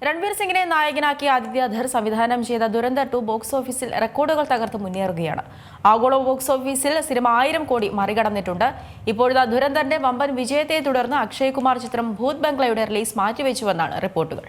രൺവീർ സിംഗിനെ നായകനാക്കി ആദിത്യ ധർ സംവിധാനം ചെയ്ത ദുരന്തർ 2 ബോക്സ് ഓഫീസിൽ റെക്കോർഡുകൾ തകർത്ത് മുന്നേറുകയാണ്. ആഗോള ബോക്സ് ഓഫീസിൽ സിനിമ 1000 കോടി മറികടന്നിട്ടുണ്ട്. ഇപ്പോഴത്തെ ദുരന്തറിന്റെ വമ്പൻ വിജയത്തെ തുടർന്ന് അക്ഷയ് കുമാർ ചിത്രം ഭൂത് ബംഗ്ലയുടെ റിലീസ് മാറ്റിവെച്ചുവെന്നാണ് റിപ്പോർട്ടുകൾ.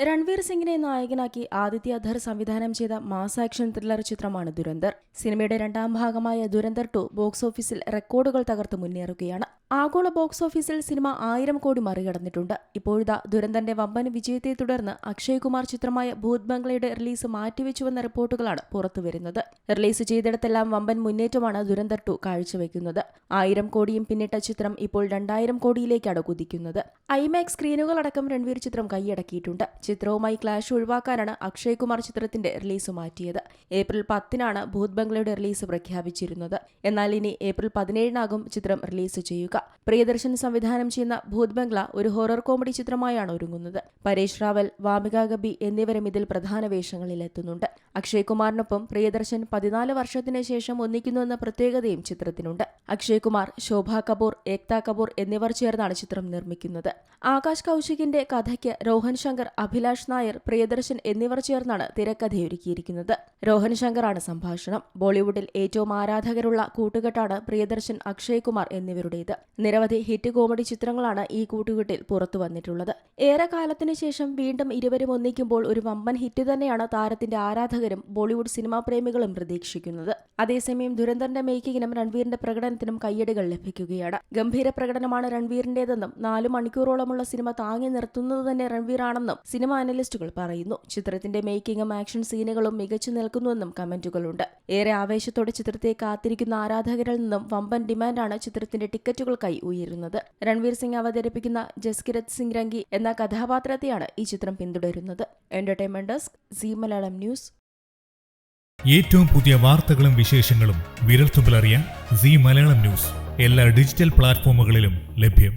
രൺവീർ സിംഗിനെ നായകനാക്കി ആദിത്യ ധർ സംവിധാനം ചെയ്ത മാസ് ആക്ഷൻ ത്രില്ലർ ചിത്രമാണ് ദുരന്തർ. സിനിമയുടെ രണ്ടാം ഭാഗമായ ദുരന്തർ 2 ബോക്സ് ഓഫീസിൽ റെക്കോർഡുകൾ തകർത്ത് മുന്നേറുകയാണ്. ആഗോള ബോക്സ് ഓഫീസിൽ സിനിമ 1000 കോടി മറികടന്നിട്ടുണ്ട്. ഇപ്പോഴത്തെ ദുരന്തന്റെ വമ്പൻ വിജയത്തെ തുടർന്ന് അക്ഷയ് കുമാർ ചിത്രമായ ഭൂത് ബംഗ്ലയുടെ റിലീസ് മാറ്റിവെച്ചുവെന്ന റിപ്പോർട്ടുകളാണ് പുറത്തുവരുന്നത്. റിലീസ് ചെയ്തിടത്തെല്ലാം വമ്പൻ മുന്നേറ്റമാണ് ദുരന്തർ 2 കാഴ്ചവെക്കുന്നത്. 1000 കോടിയും പിന്നിട്ട ചിത്രം ഇപ്പോൾ 2000 കോടിയിലേക്കാണ് കുതിക്കുന്നത്. ഐമാക്സ് സ്ക്രീനുകളടക്കം രൺവീർ ചിത്രം കൈയടക്കിയിട്ടുണ്ട്. ചിത്രവുമായി ക്ലാഷ് ഒഴിവാക്കാനാണ് അക്ഷയ് കുമാർ ചിത്രത്തിന്റെ റിലീസ് മാറ്റിയത്. ഏപ്രിൽ 10-നാണ് ഭൂത് ബംഗ്ലയുടെ റിലീസ് പ്രഖ്യാപിച്ചിരുന്നത്. എന്നാൽ ഇനി ഏപ്രിൽ 17-നാകും ചിത്രം റിലീസ് ചെയ്യുക. പ്രിയദർശൻ സംവിധാനം ചെയ്യുന്ന ഭൂത് ബംഗ്ല ഒരു ഹൊറർ കോമഡി ചിത്രമായാണ് ഒരുങ്ങുന്നത്. പരേഷ് റാവൽ, വാമിക ഗബി എന്നിവരും ഇതിൽ പ്രധാന വേഷങ്ങളിലെത്തുന്നുണ്ട്. അക്ഷയ് കുമാറിനൊപ്പം പ്രിയദർശൻ 14 വർഷത്തിന് ശേഷം ഒന്നിക്കുന്നുവെന്ന പ്രത്യേകതയും ചിത്രത്തിനുണ്ട്. അക്ഷയ് കുമാർ, ശോഭ കപൂർ, ഏക്ത കപൂർ എന്നിവർ ചേർന്നാണ് ചിത്രം നിർമ്മിക്കുന്നത്. ആകാശ് കൗശികിന്റെ കഥയ്ക്ക് രോഹൻ ശങ്കർ, അഭിലാഷ് നായർ, പ്രിയദർശൻ എന്നിവർ ചേർന്നാണ് തിരക്കഥയൊരുക്കിയിരിക്കുന്നത്. രോഹൻ ശങ്കറാണ് സംഭാഷണം. ബോളിവുഡിൽ ഏറ്റവും ആരാധകരുള്ള കൂട്ടുകെട്ടാണ് പ്രിയദർശൻ, അക്ഷയ് കുമാർ എന്നിവരുടേത്. നിരവധി ഹിറ്റ് കോമഡി ചിത്രങ്ങളാണ് ഈ കൂട്ടുകെട്ടിൽ പുറത്തു വന്നിട്ടുള്ളത്. ഏറെ കാലത്തിനു ശേഷം വീണ്ടും ഇരുവരും ഒന്നിക്കുമ്പോൾ ഒരു വമ്പൻ ഹിറ്റ് തന്നെയാണ് താരത്തിന്റെ ആരാധകരും ബോളിവുഡ് സിനിമാ പ്രേമികളും പ്രതീക്ഷിക്കുന്നത്. അതേസമയം ദുരന്തറിന്റെ മേക്കിങ്ങിനും രൺവീറിന്റെ പ്രകടനത്തിനും കയ്യടികൾ ലഭിക്കുകയാണ്. ഗംഭീര പ്രകടനമാണ് രൺവീറിന്റേതെന്നും 4 മണിക്കൂറോളമുള്ള സിനിമ താങ്ങി നിർത്തുന്നത് തന്നെ രൺവീറാണെന്നും സിനിമ അനലിസ്റ്റുകൾ പറയുന്നു. ചിത്രത്തിന്റെ മേക്കിങ്ങും ആക്ഷൻ സീനുകളും മികച്ചു നിൽക്കുന്നുവെന്നും കമന്റുകളുണ്ട്. ഏറെ ആവേശത്തോടെ ചിത്രത്തെ കാത്തിരിക്കുന്ന ആരാധകരിൽ നിന്നും വമ്പൻ ഡിമാൻഡാണ് ചിത്രത്തിന്റെ ടിക്കറ്റുകൾക്കായി ഉയരുന്നത്. രൺവീർ സിംഗ് അവതരിപ്പിക്കുന്ന ജസ്കിരത് സിംഗ് രംഗി എന്ന കഥാപാത്രത്തെയാണ് ഈ ചിത്രം പിന്തുടരുന്നത്. Entertainment desk, Zee Malayalam news. ഏറ്റവും പുതിയ വാർത്തകളും വിശേഷങ്ങളും വിരൽത്തുമ്പിലറിയാൻ സീ മലയാളം ന്യൂസ് എല്ലാ ഡിജിറ്റൽ പ്ലാറ്റ്ഫോമുകളിലും ലഭ്യം.